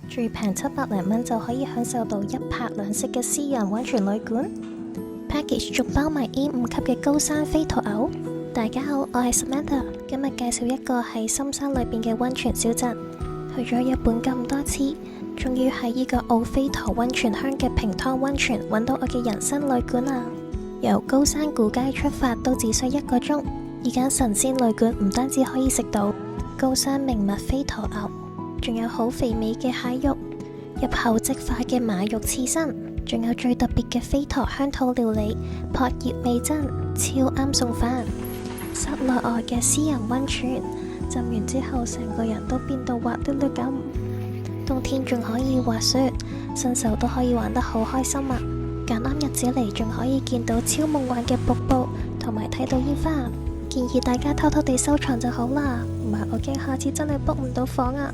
最平700零蚊就可以享受到1泊2食嘅私人溫泉旅館 ，package 仲包埋 A5 級嘅高山飛驒牛。大家好，我係 Samantha， 今日介紹一個喺深山裏邊嘅溫泉小鎮。去咗日本咁多次，終於喺呢個奧飛驒溫泉鄉嘅平湯溫泉揾到我嘅人生旅館啦！由高山古街出發都只需1個鐘，而間神仙旅館唔單止可以食到高山名物飛驒牛，仲有好肥美嘅蟹肉，入口即化嘅馬肉刺身，仲有最特別嘅飛驒鄉土料理撲葉味噌，超啱送飯。室內外嘅私人溫泉，浸完之後成個人都變到滑溜溜咁。冬天仲可以滑雪，新手都可以玩得好開心啊！揀啱日子嚟，仲可以見到超夢幻嘅瀑布，同埋睇到煙花。建議大家偷偷地收藏就好啦，唔係我驚下次真係 book 唔到房啊！